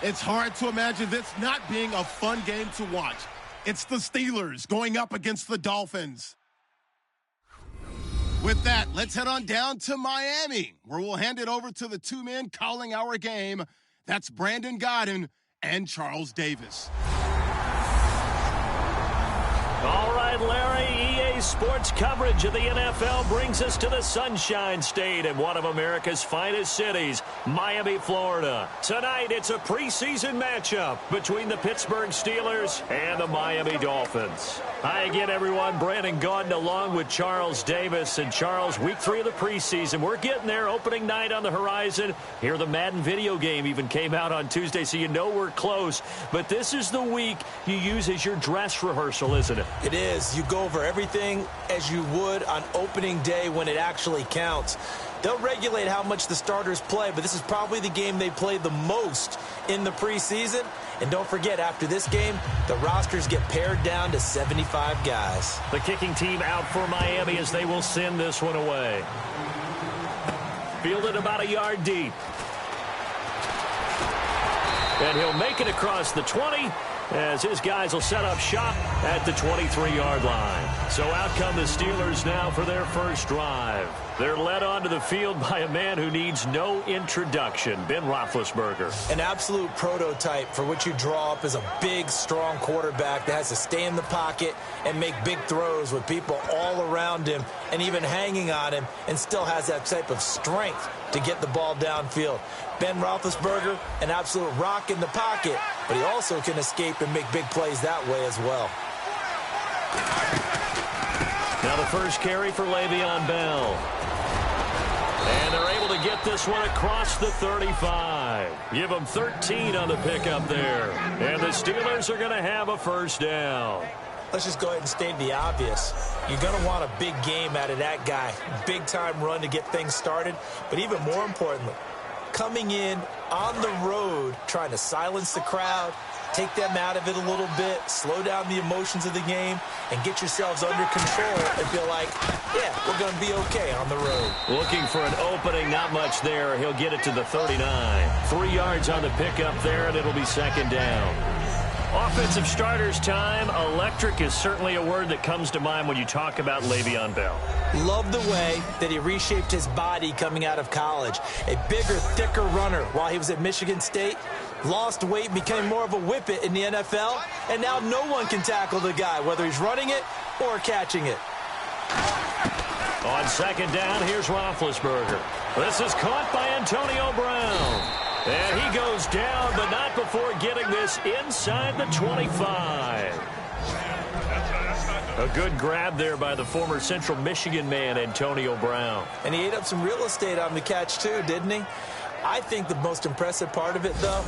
It's hard to imagine this not being a fun game to watch. It's the Steelers going up against the Dolphins. With that, let's head on down to Miami, where we'll hand it over to the two men calling our game. That's Brandon Godden and Charles Davis. All right, Larry, EA Sports coverage of the NFL brings us to the Sunshine State in one of America's finest cities, Miami, Florida. Tonight, it's a preseason matchup between the Pittsburgh Steelers and the Miami Dolphins. Hi again, everyone. Brandon Gaudin along with Charles Davis. And Charles, week 3 of the preseason. We're getting there. Opening night on the horizon. Here, the Madden video game even came out on Tuesday, so you know we're close. But this is the week you use as your dress rehearsal, isn't it? It is. You go over everything as you would on opening day when it actually counts. They'll regulate how much the starters play, but this is probably the game they played the most in the preseason. And don't forget, after this game, the rosters get pared down to 75 guys. The kicking team out for Miami as they will send this one away. Fielded about a yard deep. And he'll make it across the 20 as his guys will set up shop at the 23-yard line. So out come the Steelers now for their first drive. They're led onto the field by a man who needs no introduction, Ben Roethlisberger. An absolute prototype for what you draw up as a big, strong quarterback that has to stay in the pocket and make big throws with people all around him and even hanging on him, and still has that type of strength to get the ball downfield. Ben Roethlisberger, an absolute rock in the pocket, but he also can escape and make big plays that way as well. Now the first carry for Le'Veon Bell. And they're able to get this one across the 35. Give them 13 on the pickup there. And the Steelers are going to have a first down. Let's just go ahead and state the obvious. You're going to want a big game out of that guy. Big-time run to get things started. But even more importantly, coming in on the road, trying to silence the crowd, take them out of it a little bit, slow down the emotions of the game, and get yourselves under control and feel like, yeah, we're going to be okay on the road. Looking for an opening, not much there. He'll get it to the 39. 3 yards on the pickup there, and it'll be second down. Offensive starters time. Electric is certainly a word that comes to mind when you talk about Le'Veon Bell. Love the way that he reshaped his body coming out of college. A bigger, thicker runner while he was at Michigan State. Lost weight, became more of a whippet in the NFL, and now no one can tackle the guy, whether he's running it or catching it. On second down, here's Roethlisberger. This is caught by Antonio Brown. And he goes down, but not before getting this inside the 25. A good grab there by the former Central Michigan man, Antonio Brown. And he ate up some real estate on the catch, too, didn't he? I think the most impressive part of it, though,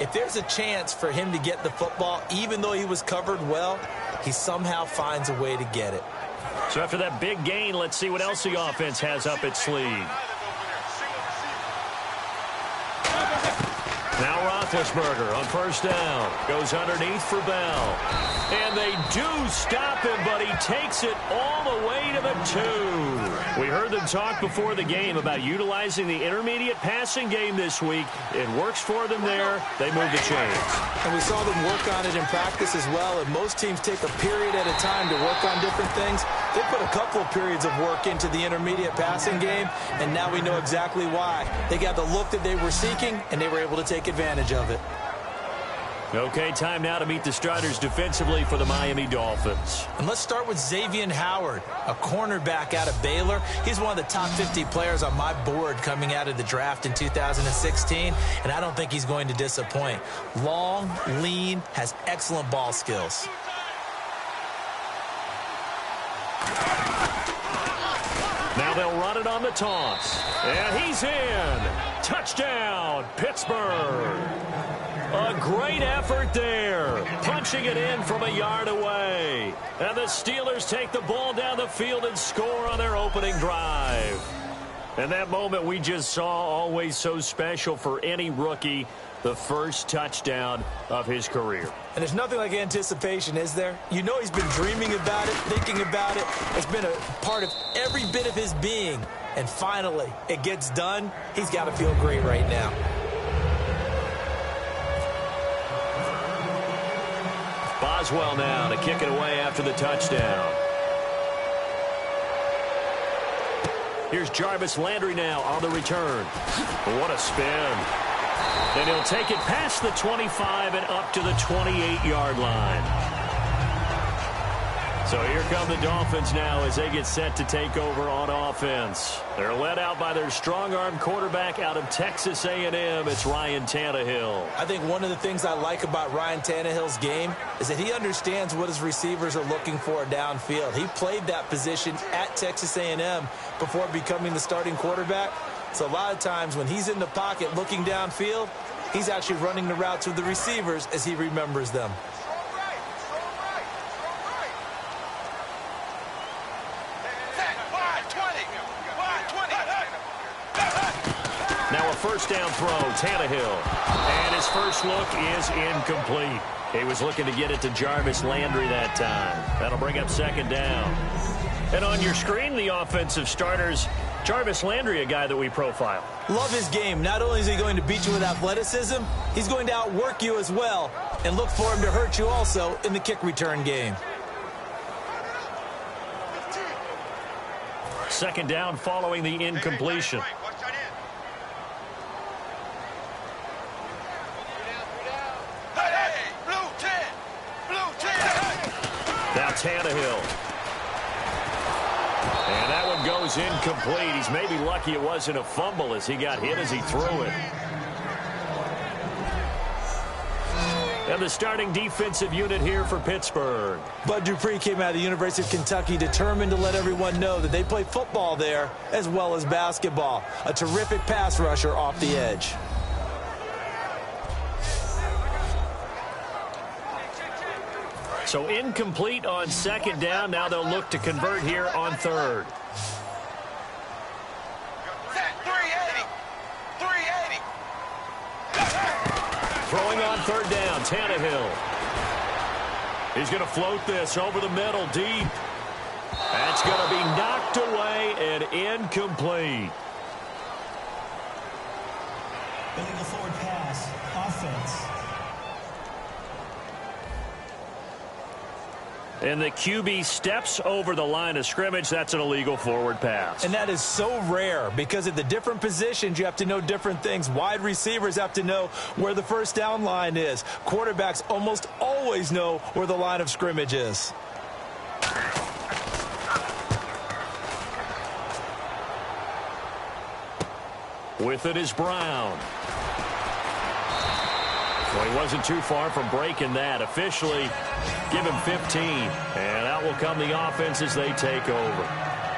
if there's a chance for him to get the football, even though he was covered well, he somehow finds a way to get it. So after that big gain, let's see what else the offense has up its sleeve. Now Roethlisberger on first down. Goes underneath for Bell. And they do stop him, but he takes it all the way to the 2. We heard them talk before the game about utilizing the intermediate passing game this week. It works for them there. They move the chains. And we saw them work on it in practice as well. And most teams take a period at a time to work on different things. They put a couple of periods of work into the intermediate passing game, and now we know exactly why. They got the look that they were seeking, and they were able to take advantage of it. Okay, time now to meet the starters defensively for the Miami Dolphins. And let's start with Xavier Howard, a cornerback out of Baylor. He's one of the top 50 players on my board coming out of the draft in 2016, and I don't think he's going to disappoint. Long, lean, has excellent ball skills. Now they'll run it on the toss. And he's in. Touchdown, Pittsburgh. A great effort there. Punching it in from a yard away. And the Steelers take the ball down the field and score on their opening drive. And that moment we just saw, always so special for any rookie. The first touchdown of his career. And there's nothing like anticipation, is there? You know he's been dreaming about it, thinking about it. It's been a part of every bit of his being. And finally, it gets done. He's got to feel great right now. Boswell now to kick it away after the touchdown. Here's Jarvis Landry now on the return. What a spin. And he'll take it past the 25 and up to the 28-yard line. So here come the Dolphins now as they get set to take over on offense. They're led out by their strong-arm quarterback out of Texas A&M. It's Ryan Tannehill. I think one of the things I like about Ryan Tannehill's game is that he understands what his receivers are looking for downfield. He played that position at Texas A&M before becoming the starting quarterback. So a lot of times when he's in the pocket looking downfield, he's actually running the routes with the receivers as he remembers them. Now a first down throw, Tannehill. And his first look is incomplete. He was looking to get it to Jarvis Landry that time. That'll bring up second down. And on your screen, the offensive starters, Jarvis Landry, a guy that we profile. Love his game. Not only is he going to beat you with athleticism, he's going to outwork you as well. And look for him to hurt you also in the kick return game. Second down following the incompletion. Now Tannehill. And that one goes incomplete. He's maybe lucky it wasn't a fumble as he got hit as he threw it. And the starting defensive unit here for Pittsburgh. Bud Dupree came out of the University of Kentucky determined to let everyone know that they play football there as well as basketball. A terrific pass rusher off the edge. So incomplete on second down. Now they'll look to convert here on third. 380. Throwing on third down, Tannehill. He's going to float this over the middle deep. That's going to be knocked away and incomplete. Illegal forward pass, offense. And the QB steps over the line of scrimmage. That's an illegal forward pass. And that is so rare because at the different positions, you have to know different things. Wide receivers have to know where the first down line is. Quarterbacks almost always know where the line of scrimmage is. With it is Brown. Well, he wasn't too far from breaking that. Officially, give him 15. And out will come the offense as they take over.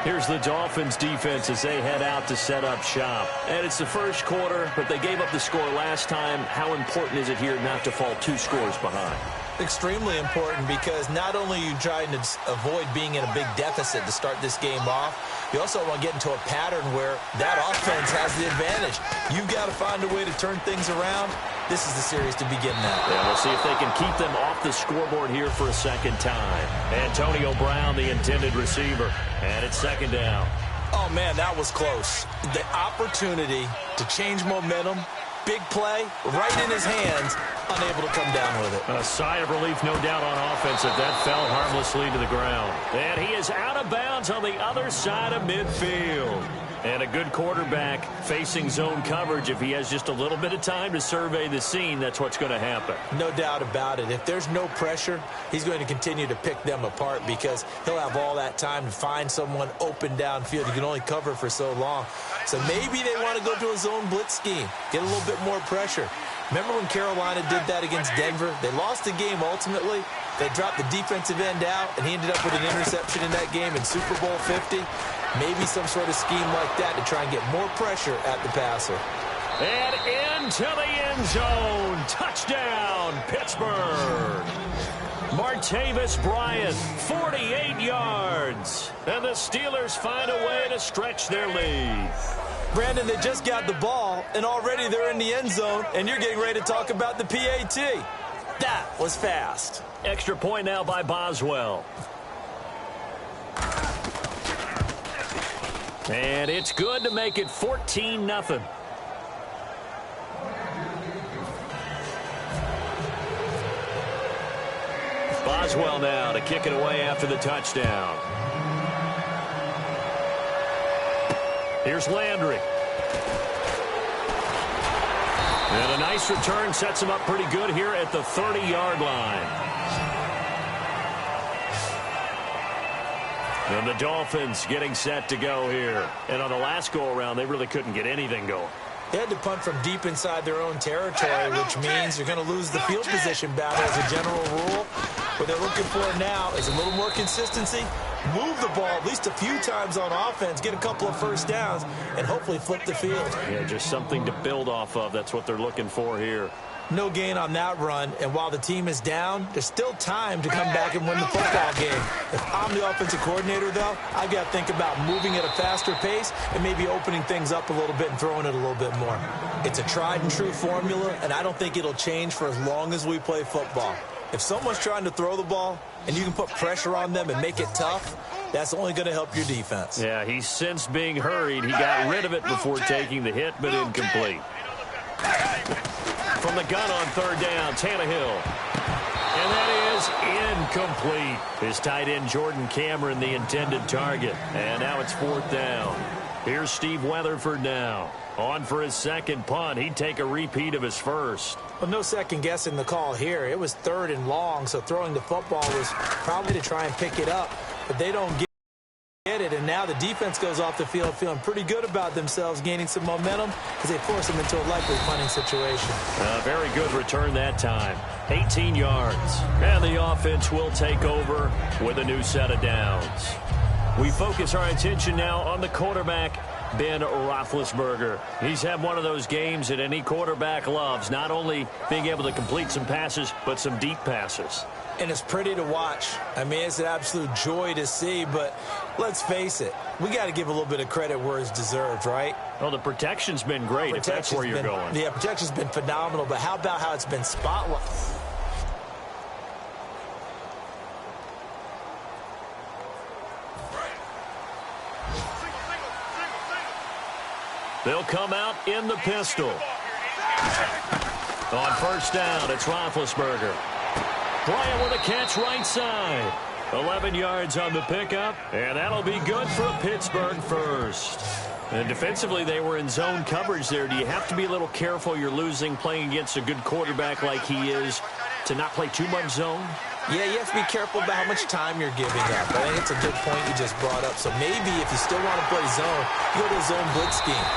Here's the Dolphins defense as they head out to set up shop. And it's the first quarter, but they gave up the score last time. How important is it here not to fall 2 scores behind? Extremely important because not only are you trying to avoid being in a big deficit to start this game off, you also want to get into a pattern where that offense has the advantage. You've got to find a way to turn things around. This is the series to begin now. Yeah, we'll see if they can keep them off the scoreboard here for a second time. Antonio Brown, the intended receiver, and it's second down. Oh, man, that was close. The opportunity to change momentum, big play, right in his hands, unable to come down with it. A sigh of relief, no doubt, on offense if that fell harmlessly to the ground. And he is out of bounds on the other side of midfield. And a good quarterback facing zone coverage. If he has just a little bit of time to survey the scene, that's what's going to happen. No doubt about it. If there's no pressure, he's going to continue to pick them apart because he'll have all that time to find someone open downfield. You can only cover for so long. So maybe they want to go to a zone blitz scheme, get a little bit more pressure. Remember when Carolina did that against Denver? They lost the game ultimately. They dropped the defensive end out, and he ended up with an interception in that game in Super Bowl 50. Maybe some sort of scheme like that to try and get more pressure at the passer. And into the end zone. Touchdown, Pittsburgh. Martavis Bryant, 48 yards. And the Steelers find a way to stretch their lead. Brandon, they just got the ball, and already they're in the end zone, and you're getting ready to talk about the PAT. That was fast. Extra point now by Boswell. And it's good to make it 14-0. Boswell now to kick it away after the touchdown. Here's Landry. And a nice return sets him up pretty good here at the 30-yard line. And the Dolphins getting set to go here. And on the last go-around, they really couldn't get anything going. They had to punt from deep inside their own territory, which means you're going to lose the field position battle as a general rule. What they're looking for now is a little more consistency, move the ball at least a few times on offense, get a couple of first downs, and hopefully flip the field. Yeah, just something to build off of. That's what they're looking for here. No gain on that run, and while the team is down, there's still time to come back and win the football game. If I'm the offensive coordinator, though, I've got to think about moving at a faster pace and maybe opening things up a little bit and throwing it a little bit more. It's a tried-and-true formula, and I don't think it'll change for as long as we play football. If someone's trying to throw the ball and you can put pressure on them and make it tough, that's only going to help your defense. Yeah, he's since being hurried. He got rid of it before taking the hit, but incomplete. From the gun on third down, Tannehill. And that is incomplete. His tight end, Jordan Cameron, the intended target. And now it's fourth down. Here's Steve Weatherford now. On for his second punt. He'd take a repeat of his first. Well, no second guessing the call here. It was third and long, so throwing the football was probably to try and pick it up. But they don't get it, and now the defense goes off the field feeling pretty good about themselves, gaining some momentum as they force them into a likely punting situation. Very good return that time. 18 yards. And the offense will take over with a new set of downs. We focus our attention now on the quarterback, Ben Roethlisberger. He's had one of those games that any quarterback loves, not only being able to complete some passes, but some deep passes. And it's pretty to watch. I mean, it's an absolute joy to see, but let's face it, we got to give a little bit of credit where it's deserved, right? Well, the protection's been great, if that's where you're going. Yeah, protection's been phenomenal, but how about how it's been spotlight? They'll come out in the pistol. On first down, it's Roethlisberger. Bryant with a catch right side. 11 yards on the pickup, and that'll be good for a Pittsburgh first. And defensively, they were in zone coverage there. Do you have to be a little careful you're losing playing against a good quarterback like he is to not play too much zone? Yeah, you have to be careful about how much time you're giving up. I think it's a good point you just brought up. So maybe if you still want to play zone, you go to a zone blitz scheme.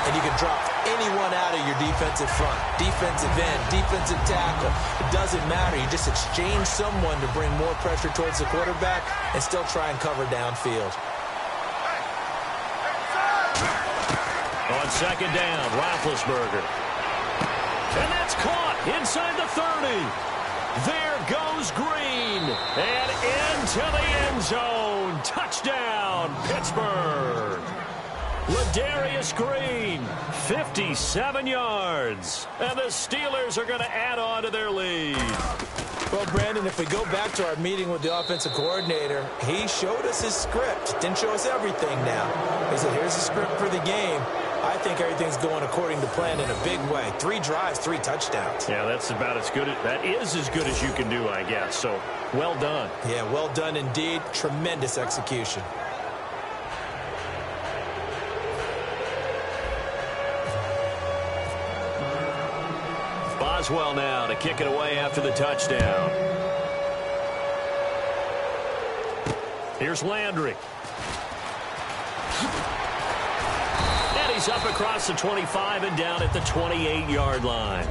And you can drop anyone out of your defensive front. Defensive end, defensive tackle. It doesn't matter. You just exchange someone to bring more pressure towards the quarterback and still try and cover downfield. On second down, Roethlisberger. And that's caught inside the 30. There goes Green, and into the end zone. Touchdown, Pittsburgh. Ladarius Green, 57 yards. And the Steelers are going to add on to their lead. Well, Brandon, if we go back to our meeting with the offensive coordinator, he showed us his script. Didn't show us everything now. He said, here's the script for the game. I think everything's going according to plan in a big way. 3 drives, 3 touchdowns. Yeah, that's about as good. That is as good as you can do, I guess. So, well done. Yeah, well done indeed. Tremendous execution. Boswell now to kick it away after the touchdown. Here's Landry. And he's up across the 25 and down at the 28-yard line.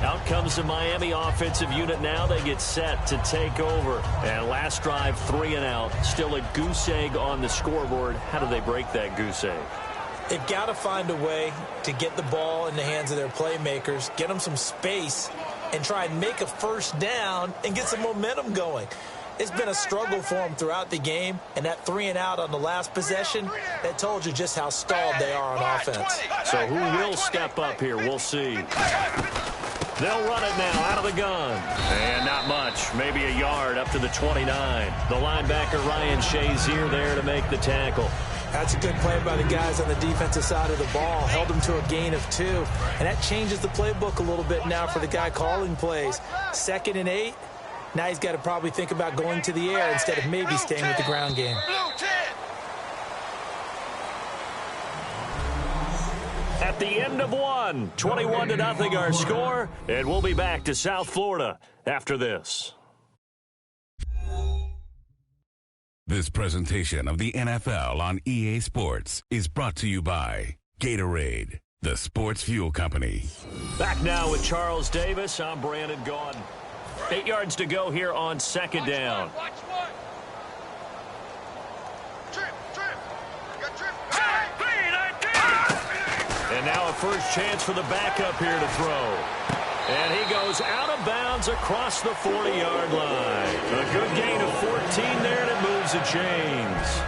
Out comes the Miami offensive unit now. They get set to take over. And last drive, 3 and out. Still a goose egg on the scoreboard. How do they break that goose egg? They've got to find a way to get the ball in the hands of their playmakers, get them some space, and try and make a first down and get some momentum going. It's been a struggle for them throughout the game, and that 3 and out on the last possession, that told you just how stalled they are on offense. So who will step up here? We'll see. They'll run it now out of the gun. And not much. Maybe a yard up to the 29. The linebacker, Ryan Shazier, there to make the tackle. That's a good play by the guys on the defensive side of the ball. Held them to a gain of 2. And that changes the playbook a little bit now for the guy calling plays. 2nd and 8. Now he's got to probably think about going to the air instead of maybe staying with the ground game. At the end of one, 21-0 our score, and we'll be back to South Florida after this. This presentation of the NFL on EA Sports is brought to you by Gatorade, the sports fuel company. Back now with Charles Davis. I'm Brandon Gaudin. 8 yards to go here on 2nd down. Watch one. Trip. And now a first chance for the backup here to throw. And he goes out of bounds across the 40-yard line. A good gain of 14 there, and it moves the chains.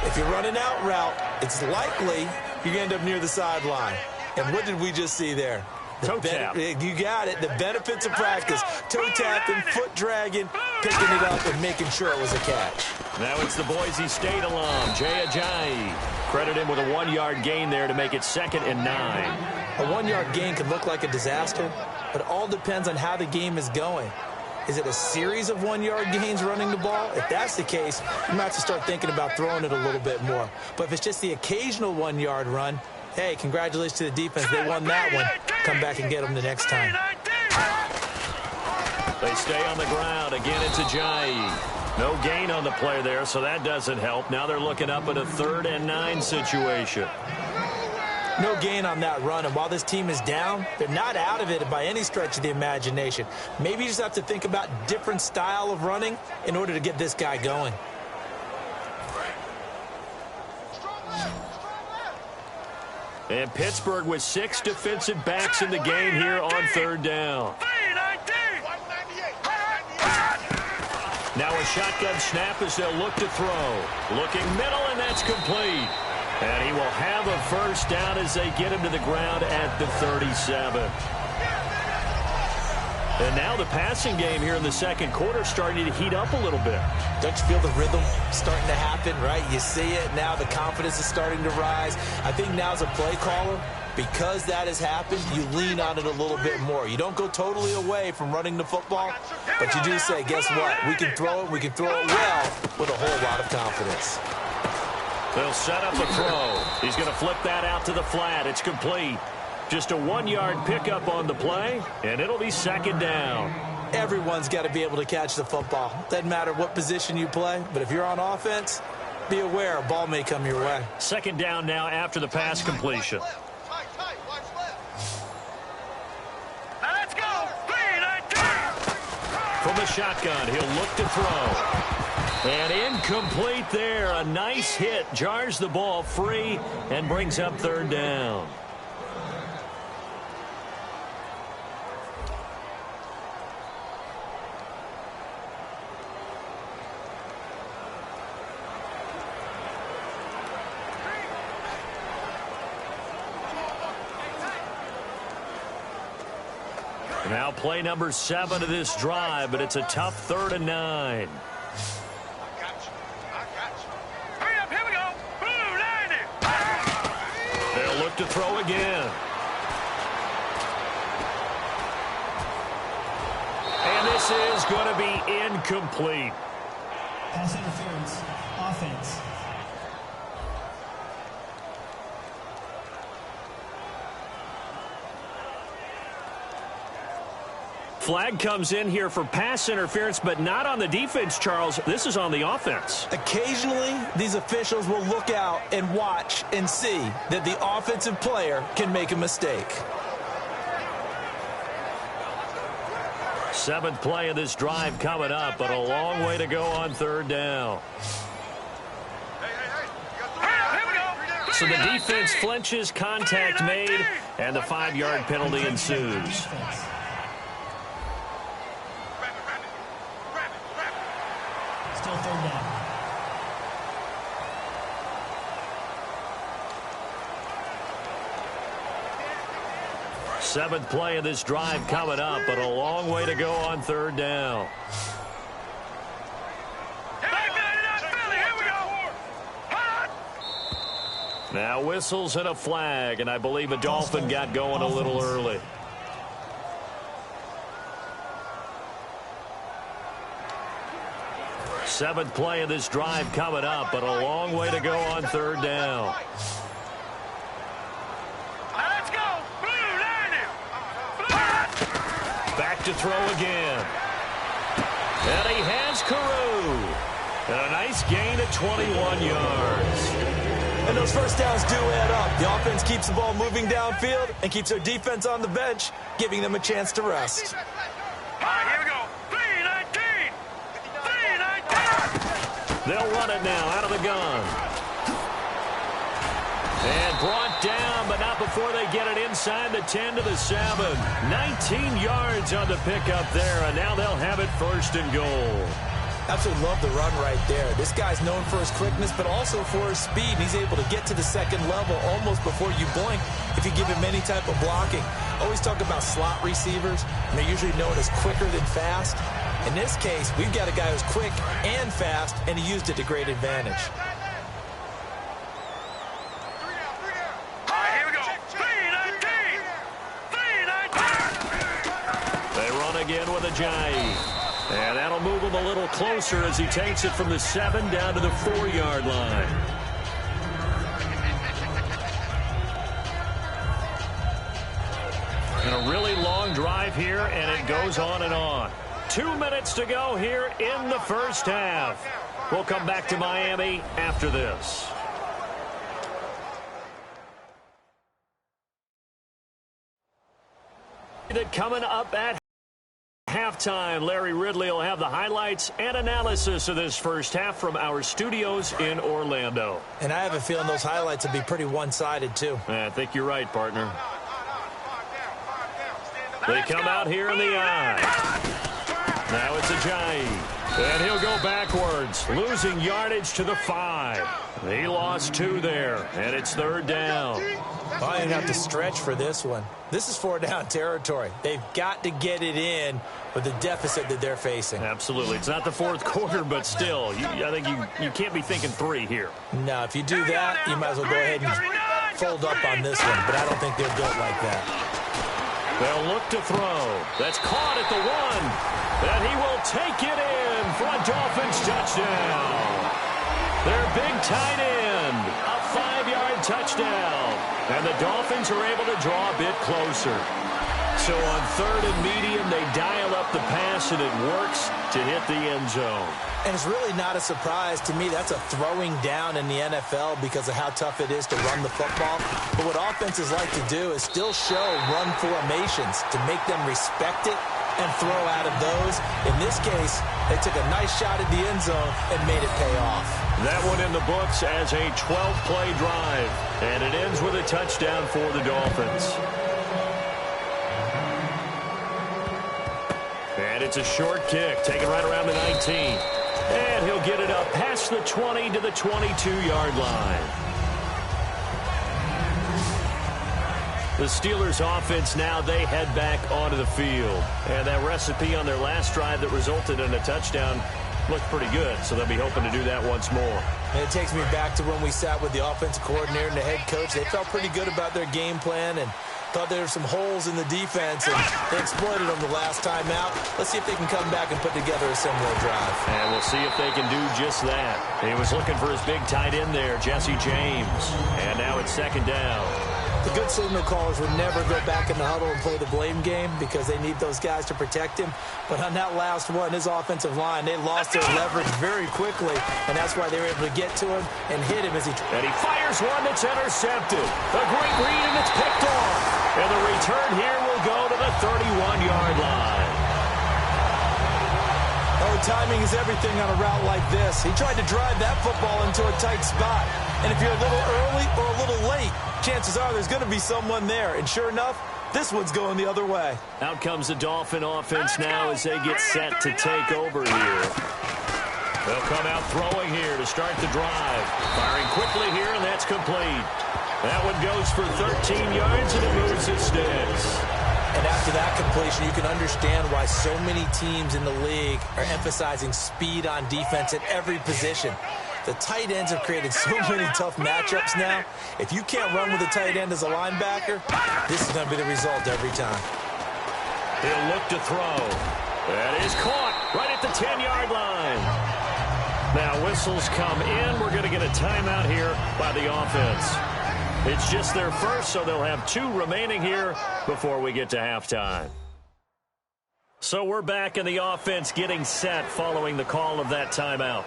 If you're running out route, it's likely you're going to end up near the sideline. And what did we just see there? Toe tap. You got it. The benefits of practice. Toe tapping, foot dragging, picking it up, and making sure it was a catch. Now it's the Boise State alum, Jay Ajayi. Credit him with a 1-yard gain there to make it 2nd and 9. A 1-yard gain can look like a disaster, but it all depends on how the game is going. Is it a series of 1-yard gains running the ball? If that's the case, you might have to start thinking about throwing it a little bit more. But if it's just the occasional 1-yard run, hey, congratulations to the defense. They won that one. Come back and get them the next time. They stay on the ground. Again, it's Ajayi. No gain on the play there, so that doesn't help. Now they're looking up at a 3rd and 9 situation. No gain on that run, and while this team is down, they're not out of it by any stretch of the imagination. Maybe you just have to think about different style of running in order to get this guy going. And Pittsburgh with 6 defensive backs in the game here on 3rd down. Now a shotgun snap as they'll look to throw. Looking middle, and that's complete. And he will have a first down as they get him to the ground at the 37. And now the passing game here in the 2nd quarter starting to heat up a little bit. Don't you feel the rhythm starting to happen, right? You see it now. The confidence is starting to rise. I think now as a play caller, because that has happened, you lean on it a little bit more. You don't go totally away from running the football, but you do say, guess what? We can throw it. We can throw it well with a whole lot of confidence. They'll set up a throw. He's going to flip that out to the flat. It's complete. Just a 1-yard pickup on the play, and it'll be 2nd down. Everyone's got to be able to catch the football. Doesn't matter what position you play, but if you're on offense, be aware a ball may come your way. 2nd down now after the pass completion. Let's go. From the shotgun, he'll look to throw. And incomplete there. A nice hit. Jars the ball free and brings up 3rd down. Now play number 7 of this drive, but it's a tough 3rd and 9. Hurry up, here we go. Blue 90. They'll look to throw again. And this is going to be incomplete. Pass interference. Offense. Flag comes in here for pass interference, but not on the defense, Charles. This is on the offense. Occasionally, these officials will look out and watch and see that the offensive player can make a mistake. 7th play of this drive coming up, but a long way to go on 3rd down. So the defense flinches, contact made, and the 5-yard penalty ensues. Still 3rd down. Seventh play of this drive coming up, but a long way to go on 3rd down. Now whistles and a flag, and I believe a Dolphin got going a little early. Seventh play of this drive coming up, but a long way to go on third down. Let's go. Back to throw again. And he has Carew. And a nice gain of 21 yards. And those first downs do add up. The offense keeps the ball moving downfield and keeps their defense on the bench, giving them a chance to rest. All right, here we go. 3-19. 3-19. They'll run it now out of the gun. And brought down, but not before they get it inside the 10 to the 7. 19 yards on the pickup there, and now they'll have it first and goal. Absolutely love the run right there. This guy's known for his quickness, but also for his speed. And he's able to get to the second level almost before you blink if you give him any type of blocking. Always talk about slot receivers, and they're usually known as quicker than fast. In this case, we've got a guy who's quick and fast, and he used it to great advantage. All right, here we go. 3-19. 3-19. They run again with Ajayi. And that'll move him a little closer as he takes it from the 7 down to the 4-yard line. And a really long drive here, and it goes on and on. 2 minutes to go here in the first half. We'll come back to Miami after this. Coming up at halftime, Larry Ridley will have the highlights and analysis of this first half from our studios in Orlando. And I have a feeling those highlights will be pretty one-sided, too. I think you're right, partner. They come out here in the eye. Now it's Ajayi. And he'll go backwards, losing yardage to the 5. He lost 2 there, and it's third down. I didn't have to stretch for this one. This is 4-down territory. They've got to get it in with the deficit that they're facing. Absolutely. It's not the fourth quarter, but still, I think you can't be thinking 3 here. No, if you do that, you might as well go ahead and fold up on this one, but I don't think they're built like that. They'll look to throw. That's caught at the 1. And he will take it in for a Dolphins touchdown. Their big tight end, a 5-yard touchdown. And the Dolphins are able to draw a bit closer. So on third and medium, they dial up the pass, and it works to hit the end zone. And it's really not a surprise to me. That's a throwing down in the NFL because of how tough it is to run the football. But what offenses like to do is still show run formations to make them respect it and throw out of those. In this case, they took a nice shot at the end zone and made it pay off. That one in the books as a 12-play drive, and it ends with a touchdown for the Dolphins. And it's a short kick, taken right around the 19. And he'll get it up past the 20 to the 22-yard line. The Steelers offense now, they head back onto the field. And that recipe on their last drive that resulted in a touchdown looked pretty good, so they'll be hoping to do that once more. And it takes me back to when we sat with the offensive coordinator and the head coach. They felt pretty good about their game plan and thought there were some holes in the defense, and they exploited them the last time out. Let's see if they can come back and put together a similar drive. And we'll see if they can do just that. He was looking for his big tight end there, Jesse James. And now it's second down. The good signal callers would never go back in the huddle and play the blame game because they need those guys to protect him. But on that last one, his offensive line, they lost their leverage very quickly, and that's why they were able to get to him and hit him as he... And he fires one that's intercepted. A great read, and it's picked off. And the return here will go to the 31-yard line. Oh, timing is everything on a route like this. He tried to drive that football into a tight spot. And if you're a little early or a little late, chances are there's going to be someone there. And sure enough, this one's going the other way. Out comes the Dolphin offense now as they get set to take over here. They'll come out throwing here to start the drive. Firing quickly here, and that's complete. That one goes for 13 yards, and it moves the sticks. And after that completion, you can understand why so many teams in the league are emphasizing speed on defense at every position. The tight ends have created so many tough matchups now. If you can't run with a tight end as a linebacker, this is going to be the result every time. He'll look to throw. That is caught right at the 10-yard line. Now whistles come in. We're going to get a timeout here by the offense. It's just their first, so they'll have 2 remaining here before we get to halftime. So we're back in the offense getting set following the call of that timeout.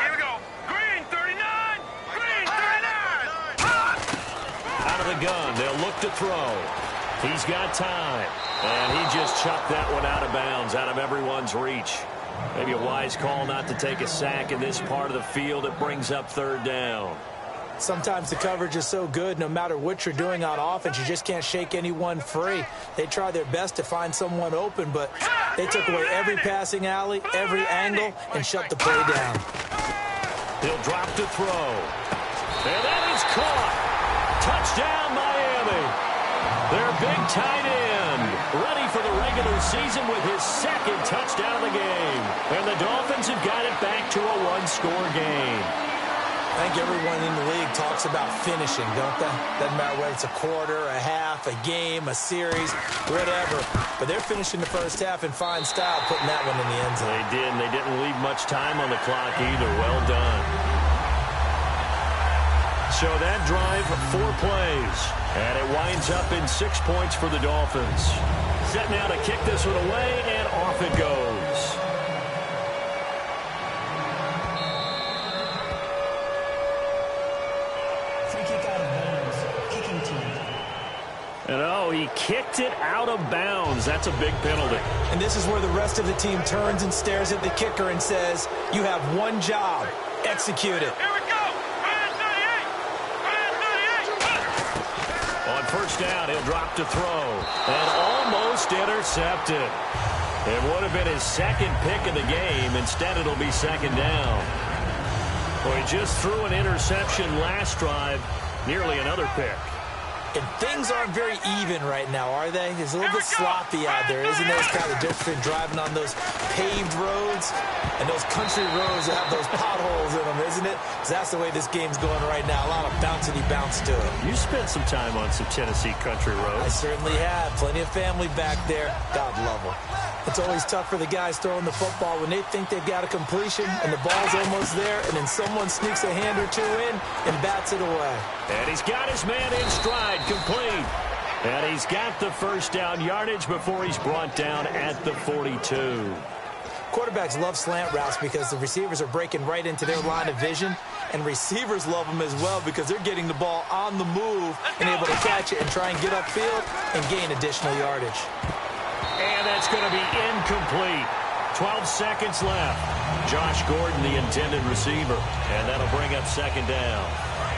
Here we go. Green 39. Green 39. Out of the gun, they'll look to throw. He's got time, and he just chucked that one out of bounds, out of everyone's reach. Maybe a wise call not to take a sack in this part of the field. It brings up 3rd down. Sometimes the coverage is so good, no matter what you're doing on offense, you just can't shake anyone free. They try their best to find someone open, but they took away every passing alley, every angle, and shut the play down. He'll drop to throw. And that is caught. Touchdown, Miami. Their big tight end, ready for the regular season with his 2nd touchdown of the game. And the Dolphins have got it back to a 1-score game. I think everyone in the league talks about finishing, don't they? Doesn't matter whether it's a quarter, a half, a game, a series, whatever. But they're finishing the first half in fine style, putting that one in the end zone. They did, and they didn't leave much time on the clock either. Well done. So that drive, 4 plays. And it winds up in 6 points for the Dolphins. Set now to kick this one away, and off it goes. Free kick out of bounds. Kicking team. And he kicked it out of bounds. That's a big penalty. And this is where the rest of the team turns and stares at the kicker and says, you have one job. Execute it. Here we go. On first down, he'll drop to throw. And almost intercepted. It would have been his 2nd pick of the game. Instead, it'll be 2nd down. Well, he just threw an interception last drive. Nearly another pick. And things aren't very even right now, are they? It's a little bit sloppy out there, isn't it? It's kind of different driving on those paved roads and those country roads that have those potholes in them, isn't it? Because that's the way this game's going right now. A lot of bouncy bounce to it. You spent some time on some Tennessee country roads. I certainly have. Plenty of family back there. God love them. It's always tough for the guys throwing the football when they think they've got a completion and the ball's almost there, and then someone sneaks a hand or 2 in and bats it away. And he's got his man in stride, complete. And he's got the first down yardage before he's brought down at the 42. Quarterbacks love slant routes because the receivers are breaking right into their line of vision, and receivers love them as well because they're getting the ball on the move and able to catch it and try and get upfield and gain additional yardage. And that's going to be incomplete. 12 seconds left. Josh Gordon, the intended receiver. And that'll bring up 2nd down.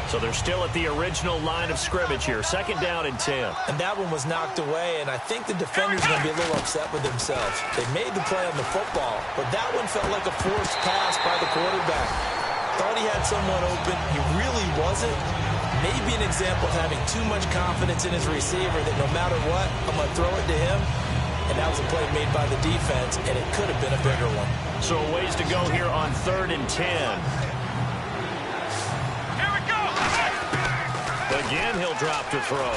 So they're still at the original line of scrimmage here. 2nd down and 10. And that one was knocked away, and I think the defender's going to be a little upset with themselves. They made the play on the football, but that one felt like a forced pass by the quarterback. Thought he had someone open. He really wasn't. Maybe an example of having too much confidence in his receiver that no matter what, I'm going to throw it to him. And that was a play made by the defense, and it could have been a bigger one. So a ways to go here on 3rd and 10. Here we go. Again, he'll drop to throw.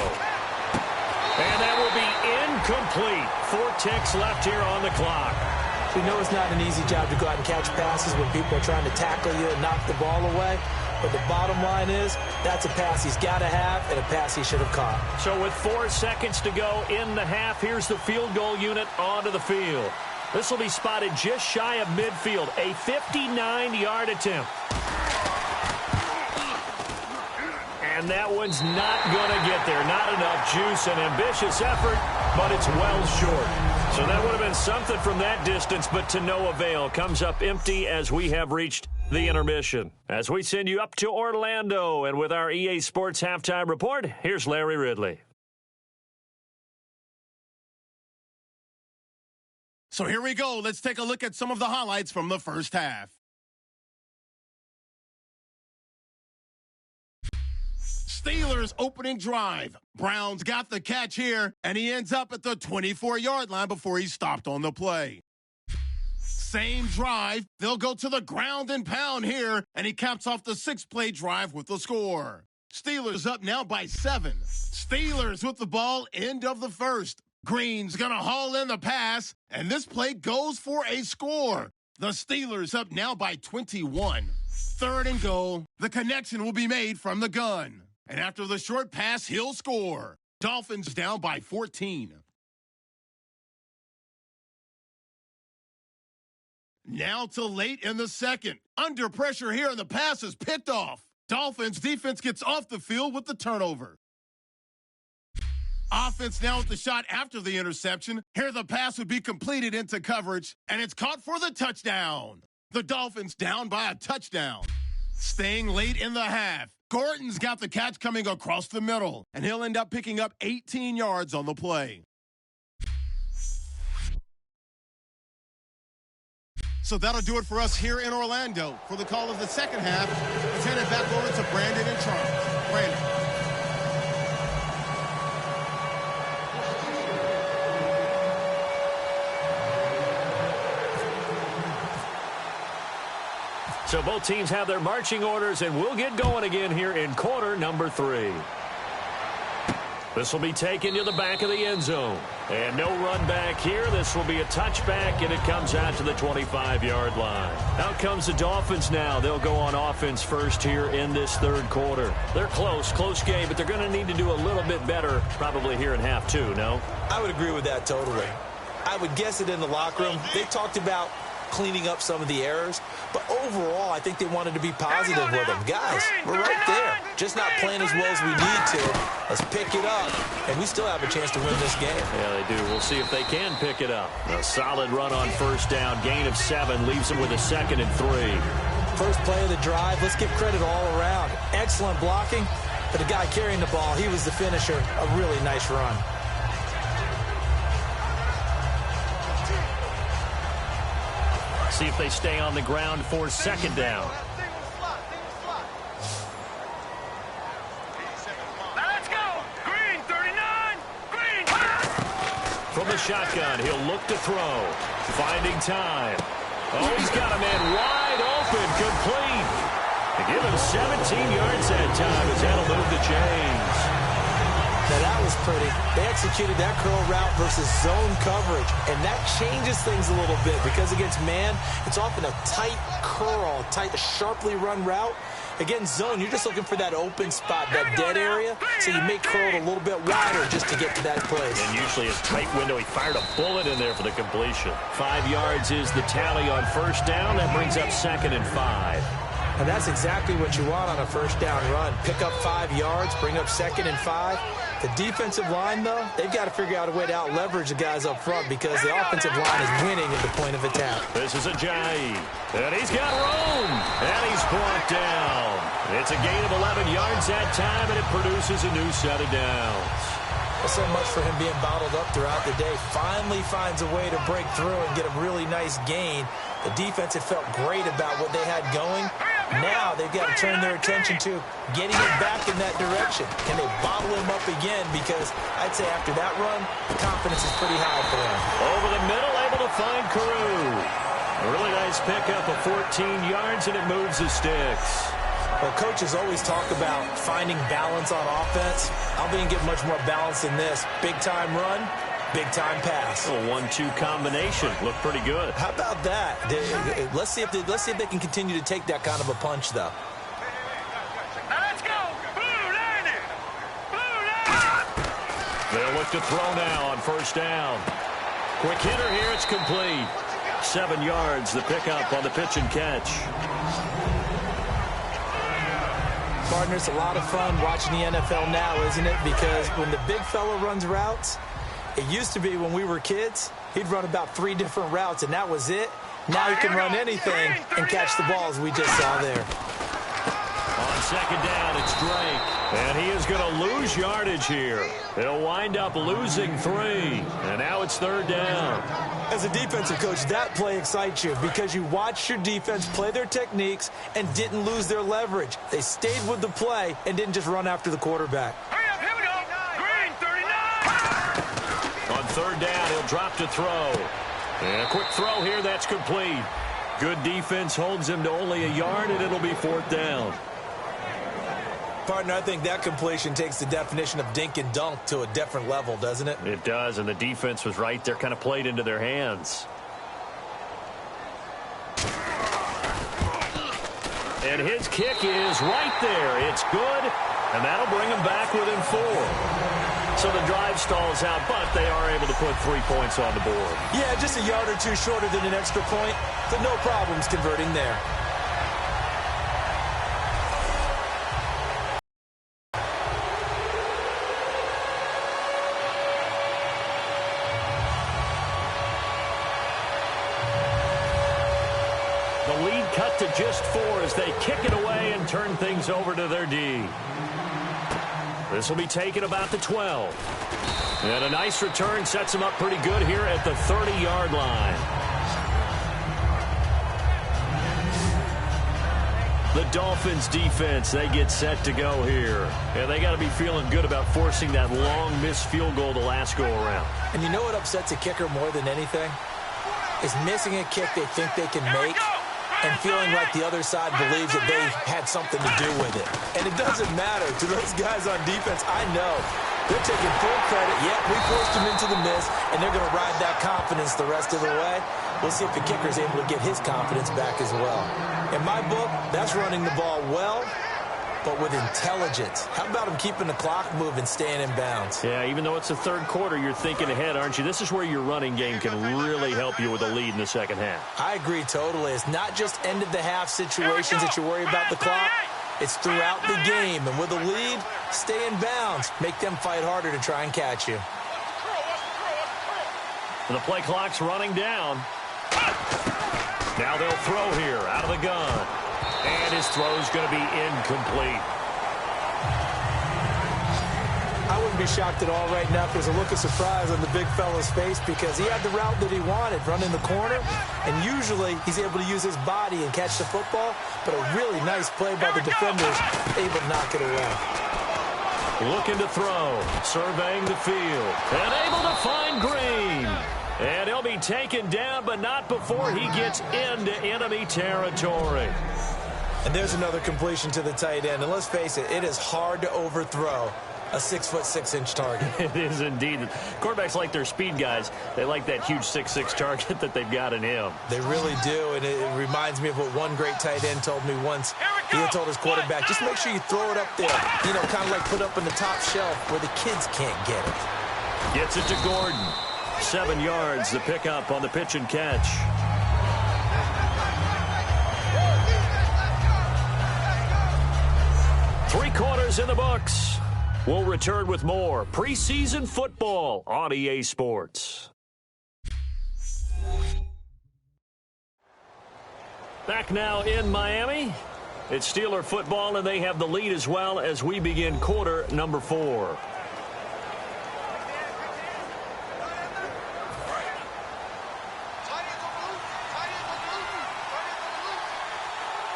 And that will be incomplete. 4 ticks left here on the clock. We know it's not an easy job to go out and catch passes when people are trying to tackle you and knock the ball away. But the bottom line is, that's a pass he's got to have and a pass he should have caught. So with 4 seconds to go in the half, here's the field goal unit onto the field. This will be spotted just shy of midfield. A 59-yard attempt. And that one's not going to get there. Not enough juice, an ambitious effort, but it's well short. So that would have been something from that distance, but to no avail. Comes up empty as we have reached the intermission. As we send you up to Orlando, and with our EA Sports Halftime Report, here's Larry Ridley. So here we go. Let's take a look at some of the highlights from the first half. Steelers opening drive. Browns got the catch here, and he ends up at the 24-yard line before he's stopped on the play. Same drive, they'll go to the ground and pound here, and he caps off the 6-play drive with the score. Steelers up now by 7. Steelers with the ball, end of the first. Green's gonna haul in the pass, and this play goes for a score. The Steelers up now by 21. 3rd and goal. The connection will be made from the gun. And after the short pass, he'll score. Dolphins down by 14. Now to late in the second. Under pressure here, and the pass is picked off. Dolphins defense gets off the field with the turnover. Offense now with the shot after the interception. Here the pass would be completed into coverage, and it's caught for the touchdown. The Dolphins down by a touchdown. Staying late in the half. Gordon's got the catch coming across the middle, and he'll end up picking up 18 yards on the play. So that'll do it for us here in Orlando. For the call of the second half, let's hand it back over to Brandon and Charles. Brandon. So both teams have their marching orders, and we'll get going again here in quarter number 3. This will be taken to the back of the end zone. And no run back here. This will be a touchback, and it comes out to the 25-yard line. Out comes the Dolphins now. They'll go on offense first here in this third quarter. They're close game, but they're going to need to do a little bit better probably here in half 2, no? I would agree with that totally. I would guess it in the locker room. They talked about cleaning up some of the errors, but overall I think they wanted to be positive with them. Guys, we're right there, just not playing as well as we need to. Let's pick it up, and we still have a chance to win this game. Yeah, they do. We'll see if they can pick it up. A solid run on first down, gain of 7, leaves them with a 2nd and 3. First play of the drive, let's give credit all around. Excellent blocking, but the guy carrying the ball, he was the finisher. A really nice run. See if they stay on the ground for 2nd down. Let's go! Green, 39! Green! From the shotgun, he'll look to throw. Finding time. Oh, he's got a man wide open, complete. To give him 17 yards that time as that'll move the chains. Now that was pretty. They executed that curl route versus zone coverage, and that changes things a little bit because against man, it's often a tight curl, sharply run route. Against zone, you're just looking for that open spot, that dead area, so you make curl a little bit wider just to get to that place. And usually a tight window. He fired a bullet in there for the completion. 5 yards is the tally on first down. That brings up 2nd and 5. And that's exactly what you want on a first down run. Pick up 5 yards, bring up 2nd and 5. The defensive line, though, they've got to figure out a way to out-leverage the guys up front because the offensive line is winning at the point of attack. This is Ajayi, and he's got room, and he's brought down. It's a gain of 11 yards that time, and it produces a new set of downs. Well, so much for him being bottled up throughout the day. Finally finds a way to break through and get a really nice gain. The defense had felt great about what they had going. Now they've got to turn their attention to getting it back in that direction. Can they bottle him up again? Because I'd say after that run, the confidence is pretty high for them. Over the middle, able to find Carew. A really nice pickup of 14 yards, and it moves the sticks. Well, coaches always talk about finding balance on offense. I don't think you get much more balance than this. Big-time run, big-time pass. A 1-2 combination. Looked pretty good. How about that? Let's see if they can continue to take that kind of a punch, though. Let's go! Blue landed! Blue landed! They'll look to throw now on first down. Quick hitter here. It's complete. 7 yards, the pickup on the pitch and catch. Partner, it's a lot of fun watching the NFL now, isn't it? Because when the big fella runs routes, it used to be when we were kids, he'd run about 3 different routes, and that was it. Now he can run anything and catch the balls we just saw there. On second down, it's Drake. And he is going to lose yardage here. He'll wind up losing 3. And now it's 3rd down. As a defensive coach, that play excites you because you watched your defense play their techniques and didn't lose their leverage. They stayed with the play and didn't just run after the quarterback. Hurry up, here we go. Green, 39. On 3rd down, he'll drop to throw. And a quick throw here, that's complete. Good defense holds him to only a yard, and it'll be 4th down. Partner, I think that completion takes the definition of dink and dunk to a different level, doesn't it? It does, and the defense was right there, kind of played into their hands. And his kick is right there. It's good, and that'll bring him back within 4. So the drive stalls out, but they are able to put 3 points on the board. Yeah, just a yard or 2 shorter than an extra point, but no problems converting there. The lead cut to just 4 as they kick it away and turn things over to their D. This will be taken about the 12. And a nice return sets him up pretty good here at the 30-yard line. The Dolphins defense, they get set to go here. And they got to be feeling good about forcing that long missed field goal the last go-around. And you know what upsets a kicker more than anything? Is missing a kick they think they can make and feeling like the other side believes that they had something to do with it. And it doesn't matter to those guys on defense. I know they're taking full credit. Yep, we forced them into the miss, and they're going to ride that confidence the rest of the way. We'll see if the kicker is able to get his confidence back as well. In my book, that's running the ball well, but with intelligence. How about him keeping the clock moving, staying in bounds? Yeah, even though it's the 3rd quarter, you're thinking ahead, aren't you? This is where your running game can really help you with a lead in the 2nd half. I agree totally. It's not just end-of-the-half situations that you worry about the clock. It's throughout the game. And with a lead, stay in bounds. Make them fight harder to try and catch you. The play clock's running down. Now they'll throw here out of the gun. And his throw's going to be incomplete. I wouldn't be shocked at all right now if there's a look of surprise on the big fella's face because he had the route that he wanted, running the corner, and usually he's able to use his body and catch the football, but a really nice play by the defenders, able to knock it away. Looking to throw, surveying the field, and able to find Green. And he'll be taken down, but not before he gets into enemy territory. And there's another completion to the tight end. And let's face it, it is hard to overthrow a 6'6" target. It is indeed. Quarterbacks like their speed guys. They like that huge 6'6" target that they've got in him. They really do, and it reminds me of what one great tight end told me once. He had told his quarterback, just make sure you throw it up there, you know, kind of like put up in the top shelf where the kids can't get it. Gets it to Gordon. 7 yards, the pickup on the pitch and catch. Three quarters in the books. We'll return with more preseason football on EA Sports. Back now in Miami. It's Steeler football, and they have the lead as well as we begin quarter number 4.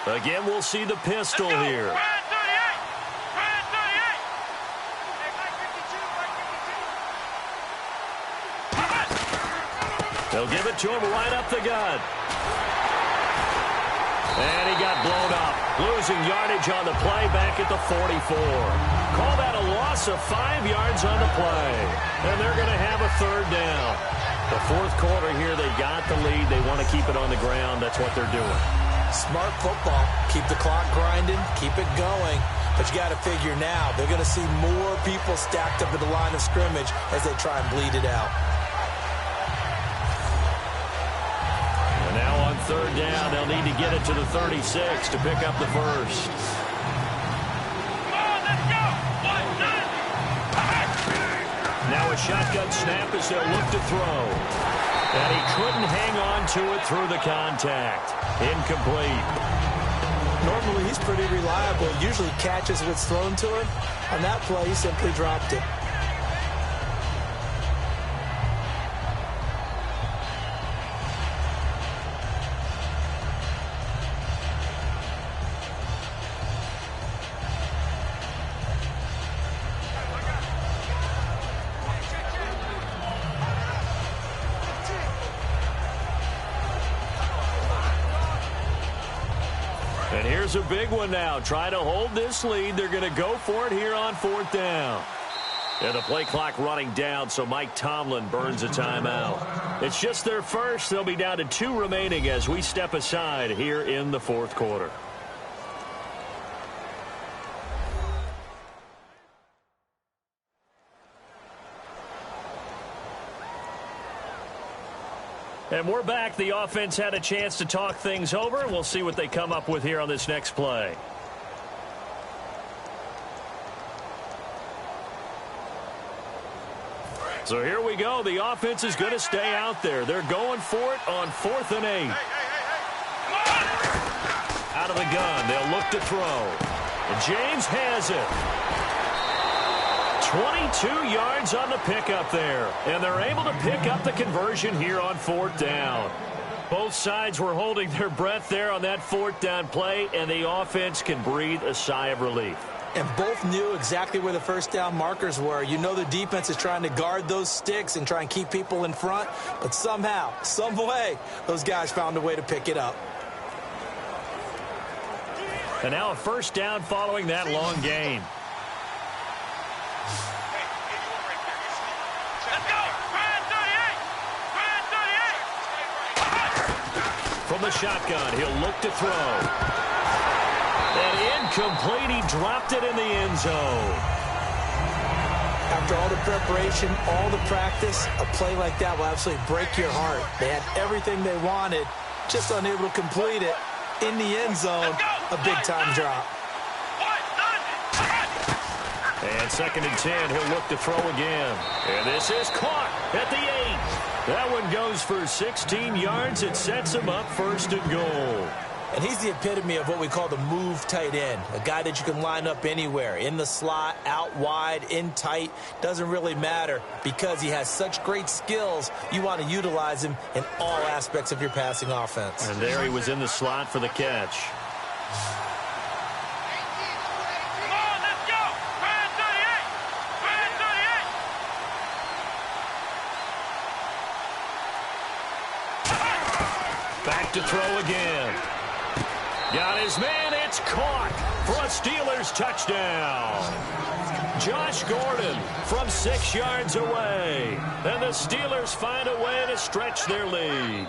Again, we'll see the pistol here. They'll give it to him right up the gut. And he got blown up. Losing yardage on the play back at the 44. Call that a loss of 5 yards on the play. And they're going to have a 3rd down. The 4th quarter here, they've got the lead. They want to keep it on the ground. That's what they're doing. Smart football. Keep the clock grinding. Keep it going. But you got to figure now, they're going to see more people stacked up at the line of scrimmage as they try and bleed it out. And now on 3rd down, they'll need to get it to the 36 to pick up the first. Now a shotgun snap as they'll look to throw. And he couldn't hang on to it through the contact. Incomplete. Normally, he's pretty reliable. Usually catches what's thrown to him. On that play, he simply dropped it. And here's a big one now. Trying to hold this lead. They're going to go for it here on 4th down. And the play clock running down, so Mike Tomlin burns a timeout. It's just their first. They'll be down to 2 remaining as we step aside here in the 4th quarter. And we're back. The offense had a chance to talk things over. We'll see what they come up with here on this next play. So here we go. The offense is going to stay out there. They're going for it on 4th and 8. Out of the gun. They'll look to throw. And James has it. 22 yards on the pickup there. And they're able to pick up the conversion here on 4th down. Both sides were holding their breath there on that 4th down play, and the offense can breathe a sigh of relief. And both knew exactly where the first down markers were. You know the defense is trying to guard those sticks and try and keep people in front. But somehow, some way, those guys found a way to pick it up. And now a first down following that long gain. From the shotgun, he'll look to throw. And incomplete, he dropped it in the end zone. After all the preparation, all the practice, a play like that will absolutely break your heart. They had everything they wanted, just unable to complete it. In the end zone, a big-time drop. And 2nd and 10, he'll look to throw again. And this is caught at the 8. That one goes for 16 yards. It sets him up 1st and goal. And he's the epitome of what we call the move tight end, a guy that you can line up anywhere, in the slot, out wide, in tight, doesn't really matter because he has such great skills. You want to utilize him in all aspects of your passing offense. And there he was in the slot for the catch. Back to throw again. Got his man. It's caught for a Steelers touchdown. Josh Gordon from 6 yards away. And the Steelers find a way to stretch their lead.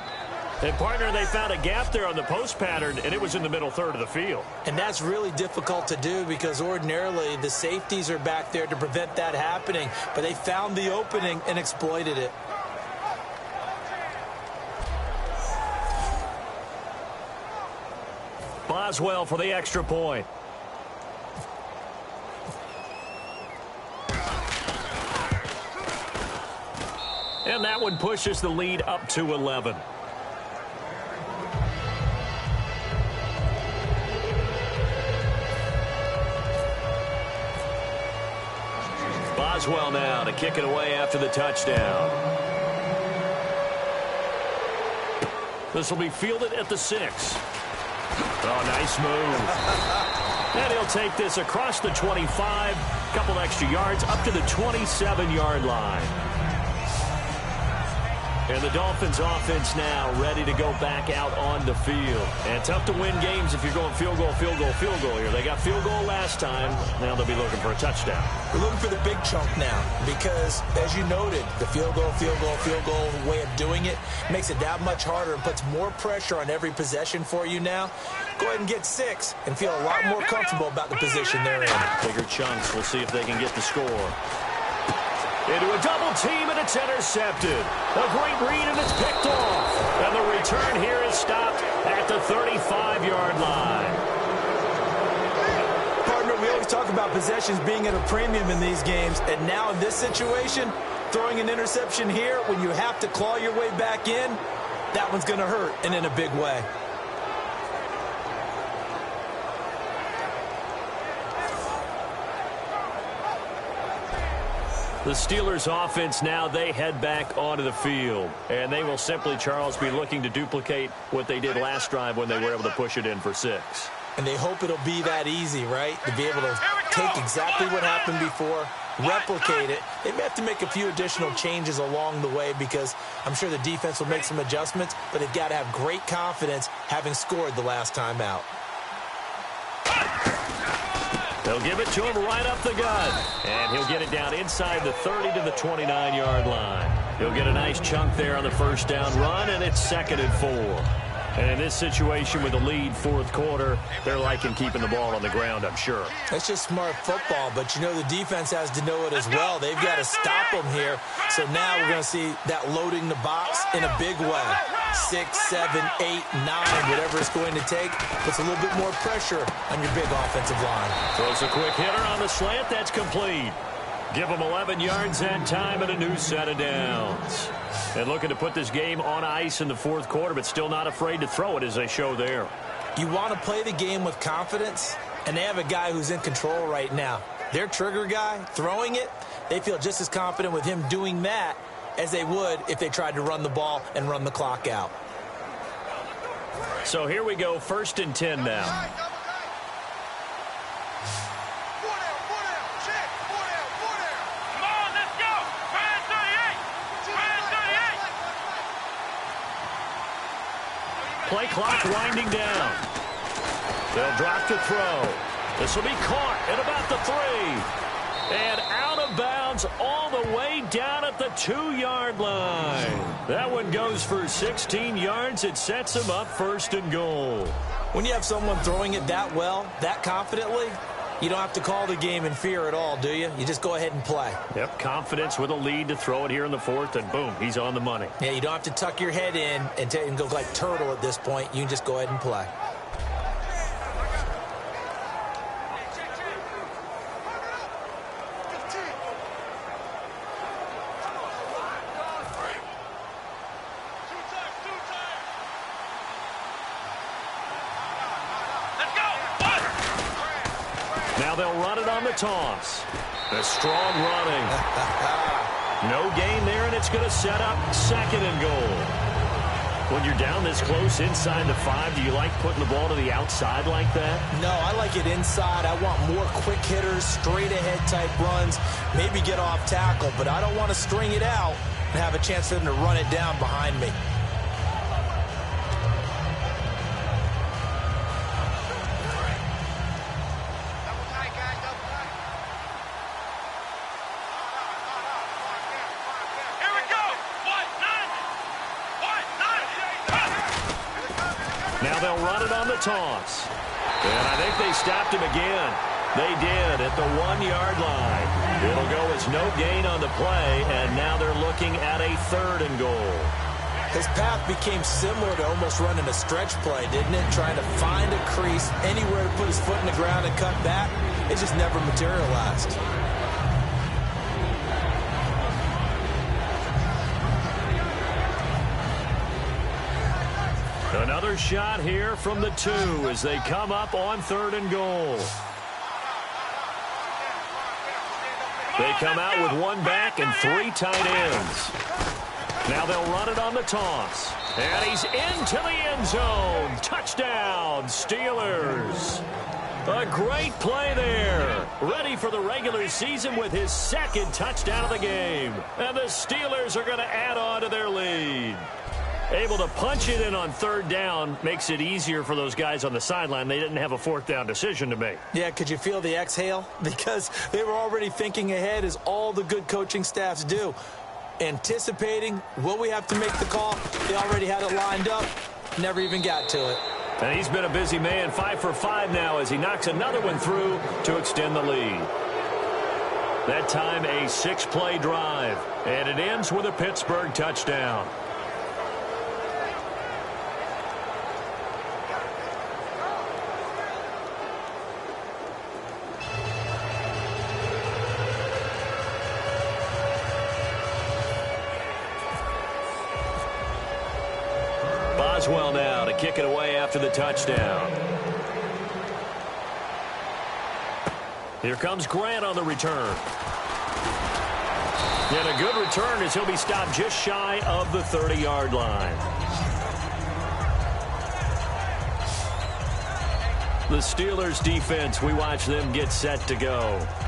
And, partner, they found a gap there on the post pattern, and it was in the middle third of the field. And that's really difficult to do because ordinarily the safeties are back there to prevent that happening. But they found the opening and exploited it. Boswell for the extra point. And that one pushes the lead up to 11. Boswell now to kick it away after the touchdown. This will be fielded at the 6. Oh, nice move. And he'll take this across the 25, couple extra yards, up to the 27-yard line. And the Dolphins offense now ready to go back out on the field. And tough to win games if you're going field goal, field goal, field goal here. They got field goal last time. Now they'll be looking for a touchdown. We're looking for the big chunk now because, as you noted, the field goal way of doing it makes it that much harder and puts more pressure on every possession for you now. Go ahead and get 6 and feel a lot more comfortable about the position they're in. Bigger chunks. We'll see if they can get the score. Into a double team, and it's intercepted. A great read, and it's picked off. And the return here is stopped at the 35-yard line. Partner, we always talk about possessions being at a premium in these games. And now in this situation, throwing an interception here when you have to claw your way back in, that one's going to hurt, and in a big way. The Steelers offense now, they head back onto the field. And they will simply, Charles, be looking to duplicate what they did last drive when they were able to push it in for 6. And they hope it'll be that easy, right? To be able to take exactly what happened before, replicate it. They may have to make a few additional changes along the way because I'm sure the defense will make some adjustments, but they've got to have great confidence having scored the last time out. They'll give it to him right up the gut. And he'll get it down inside the 30 to the 29-yard line. He'll get a nice chunk there on the first down run, and it's 2nd and 4. And in this situation with the lead, fourth quarter, they're liking keeping the ball on the ground, I'm sure. That's just smart football, but you know the defense has to know it as well. They've got to stop them here. So now we're going to see that loading the box in a big way. 6, 7, 8, 9, whatever it's going to take, puts a little bit more pressure on your big offensive line. Throws a quick hitter on the slant. That's complete. Give them 11 yards that time and a new set of downs. And looking to put this game on ice in the fourth quarter, but still not afraid to throw it as they show there. You want to play the game with confidence, and they have a guy who's in control right now. Their trigger guy, throwing it, they feel just as confident with him doing that as they would if they tried to run the ball and run the clock out. So here we go, 1st and 10 now. Play clock winding down. They'll drop to throw. This will be caught at about the 3. And out of bounds all the way down at the 2-yard line. That one goes for 16 yards. It sets them up 1st and goal. When you have someone throwing it that well, that confidently, you don't have to call the game in fear at all, do you? You just go ahead and play. Yep, confidence with a lead to throw it here in the 4th, and boom, he's on the money. Yeah, you don't have to tuck your head in and go like turtle at this point. You can just go ahead and play. Now they'll run it on the toss. A strong running. No gain there, and it's going to set up 2nd and goal. When you're down this close inside the 5, do you like putting the ball to the outside like that? No, I like it inside. I want more quick hitters, straight-ahead type runs, maybe get off tackle, but I don't want to string it out and have a chance for them to run it down behind me. Now they'll run it on the toss. And I think they stopped him again. They did at the 1-yard line. It'll go as no gain on the play, and now they're looking at a 3rd and goal. His path became similar to almost running a stretch play, didn't it? Trying to find a crease, anywhere to put his foot in the ground and cut back. It just never materialized. Another shot here from the 2 as they come up on 3rd and goal. They come out with 1 back and 3 tight ends. Now they'll run it on the toss. And he's into the end zone. Touchdown, Steelers. A great play there. Ready for the regular season with his 2nd touchdown of the game. And the Steelers are going to add on to their lead. Able to punch it in on 3rd down makes it easier for those guys on the sideline. They didn't have a 4th down decision to make. Yeah, could you feel the exhale? Because they were already thinking ahead, as all the good coaching staffs do. Anticipating, will we have to make the call? They already had it lined up. Never even got to it. And he's been a busy man, 5 for 5 now as he knocks another one through to extend the lead. That time a 6-play drive. And it ends with a Pittsburgh touchdown. Boswell now to kick it away after the touchdown. Here comes Grant on the return. And a good return as he'll be stopped just shy of the 30-yard line. The Steelers defense, we watch them get set to go.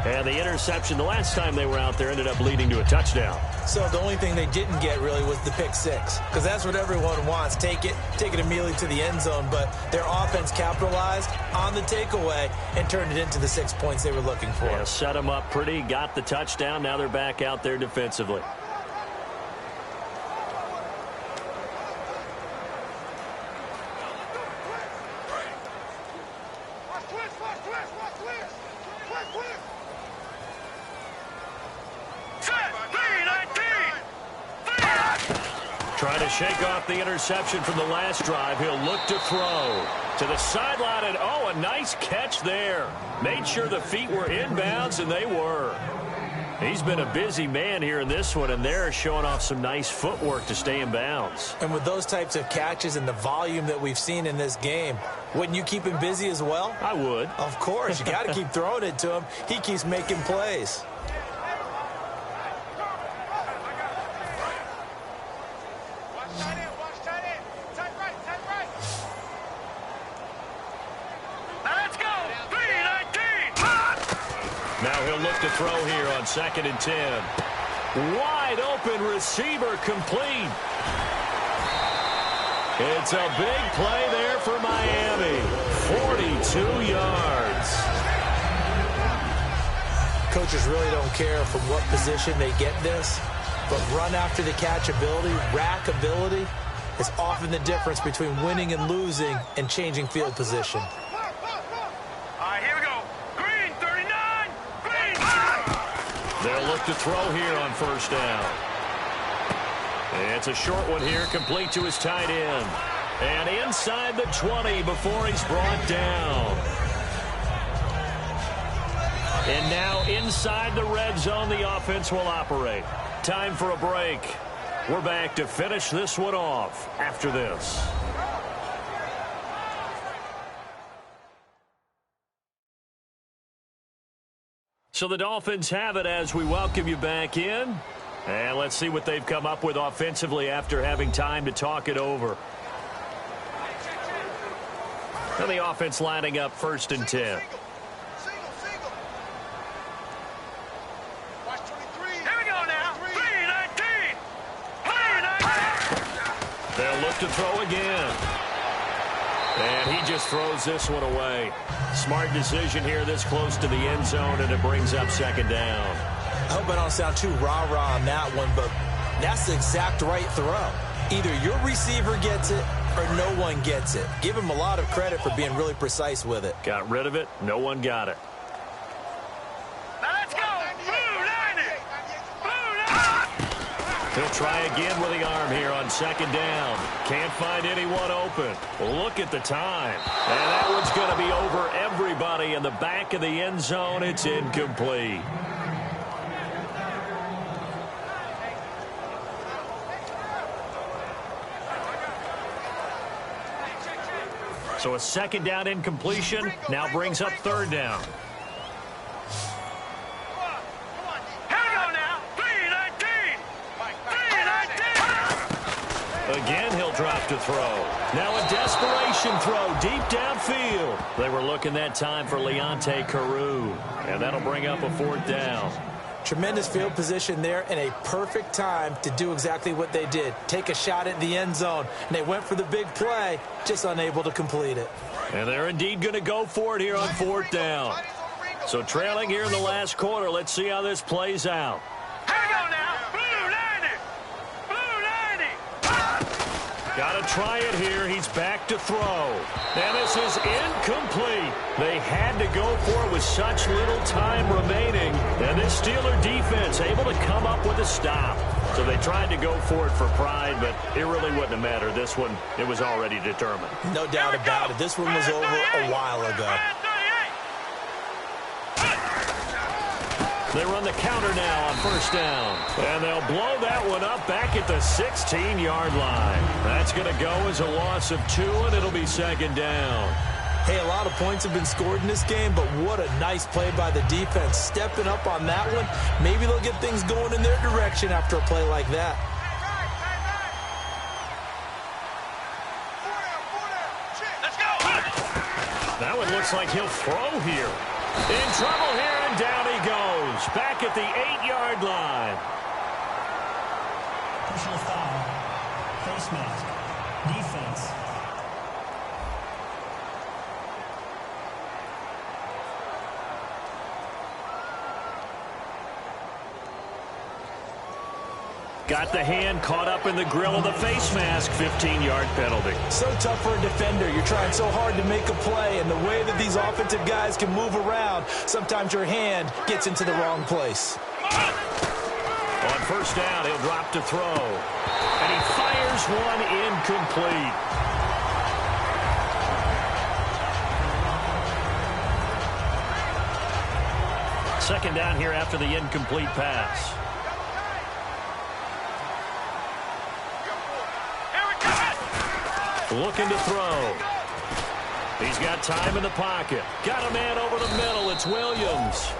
And the interception the last time they were out there ended up leading to a touchdown. So the only thing they didn't get really was the pick six, because that's what everyone wants. Take it immediately to the end zone. But their offense capitalized on the takeaway and turned it into the 6 points they were looking for. Yeah, set them up pretty, got the touchdown. Now they're back out there defensively. Trying to shake off the interception from the last drive. He'll look to throw to the sideline, and a nice catch there. Made sure the feet were inbounds, and they were. He's been a busy man here in this one, and they're showing off some nice footwork to stay in bounds. And with those types of catches and the volume that we've seen in this game, wouldn't you keep him busy as well? I would. Of course. You got to keep throwing it to him. He keeps making plays. Now he'll look to throw here on 2nd and 10. Wide open receiver complete. It's a big play there for Miami. 42 yards. Coaches really don't care from what position they get this, but run after the catch ability, rack ability, is often the difference between winning and losing and changing field position. They'll look to throw here on 1st down. It's a short one here, complete to his tight end. And inside the 20 before he's brought down. And now inside the red zone, the offense will operate. Time for a break. We're back to finish this one off after this. So the Dolphins have it as we welcome you back in. And let's see what they've come up with offensively after having time to talk it over. And the offense lining up 1st and 10. They'll look to throw again. And he just throws this one away. Smart decision here this close to the end zone, and it brings up 2nd down. I hope I don't sound too rah-rah on that one, but that's the exact right throw. Either your receiver gets it or no one gets it. Give him a lot of credit for being really precise with it. Got rid of it. No one got it. He'll try again with the arm here on 2nd down. Can't find anyone open. Look at the time. And that one's going to be over everybody in the back of the end zone. It's incomplete. So a 2nd down incompletion now brings up 3rd down. Again, he'll drop to throw. Now a desperation throw deep downfield. They were looking that time for Leonte Carew, and that'll bring up a 4th down. Tremendous field position there and a perfect time to do exactly what they did. Take a shot at the end zone, and they went for the big play, just unable to complete it. And they're indeed going to go for it here on 4th down. So trailing here in the last quarter, let's see how this plays out. Got to try it here. He's back to throw. And this is incomplete. They had to go for it with such little time remaining. And this Steeler defense able to come up with a stop. So they tried to go for it for pride, but it really wouldn't have mattered. This one, it was already determined. No doubt about it. This one was over a while ago. They run the counter now on 1st down. And they'll blow that one up back at the 16-yard line. That's going to go as a loss of 2, and it'll be 2nd down. Hey, a lot of points have been scored in this game, but what a nice play by the defense. Stepping up on that one, maybe they'll get things going in their direction after a play like that. Let's go! That one looks like he'll throw here. In trouble here, and down he goes. Back at the 8-yard line. Personal foul. Face mask. Defense. Got the hand caught up in the grill of the face mask. 15-yard penalty. So tough for a defender. You're trying so hard to make a play, and the way that these offensive guys can move around, sometimes your hand gets into the wrong place. On first down, he'll drop to throw. And he fires one incomplete. Second down here after the incomplete pass. Looking to throw. He's got time in the pocket. Got a man over the middle. It's Williams.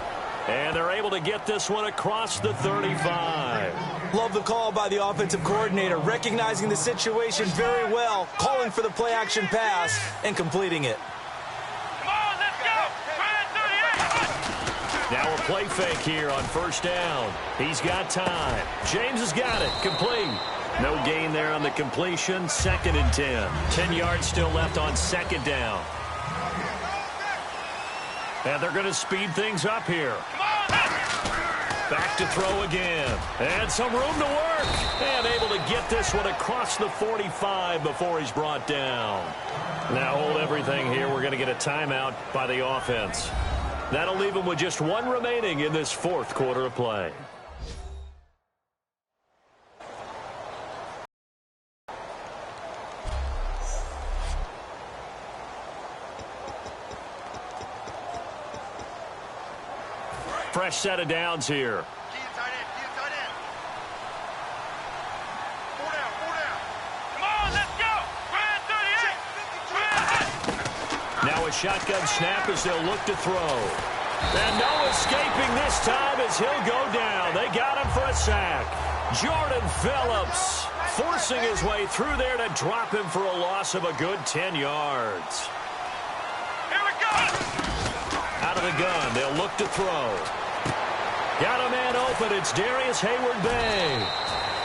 And they're able to get this one across the 35. Love the call by the offensive coordinator, recognizing the situation very well, calling for the play-action pass, and completing it. Come on, let's go! Now a play fake here on first down. He's got time. James has got it. Complete. No gain there on the completion. 2nd and 10. 10 yards still left on second down. And they're going to speed things up here. Back to throw again. And some room to work. And able to get this one across the 45 before he's brought down. Now hold everything here. We're going to get a timeout by the offense. That'll leave them with just one remaining in this fourth quarter of play. Fresh set of downs here. Now a shotgun snap as they'll look to throw. And no escaping this time as he'll go down. They got him for a sack. Jordan Phillips forcing his way through there to drop him for a loss of a good 10 yards. Here we go! Out of the gun, they'll look to throw. Got a man open. It's Darius Hayward-Bay.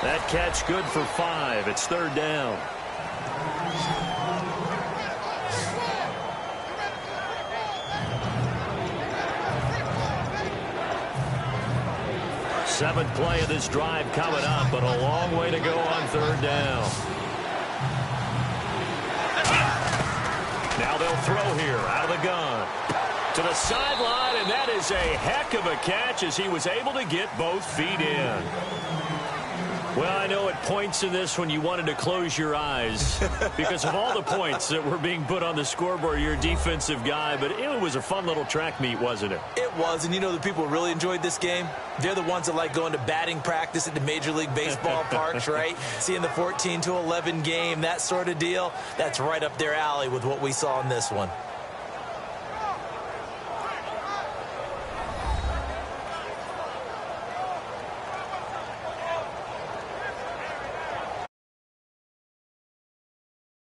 That catch good for 5. It's third down. Seventh play of this drive coming up, but a long way to go on third down. Now they'll throw here out of the gun. To the sideline, and that is a heck of a catch as he was able to get both feet in. Well, I know at points in this when you wanted to close your eyes because of all the points that were being put on the scoreboard. You're a defensive guy, but it was a fun little track meet, wasn't it? It was, and you know the people who really enjoyed this game? They're the ones that like going to batting practice at the Major League Baseball parks, right? Seeing the 14-11 game, that sort of deal. That's right up their alley with what we saw in this one.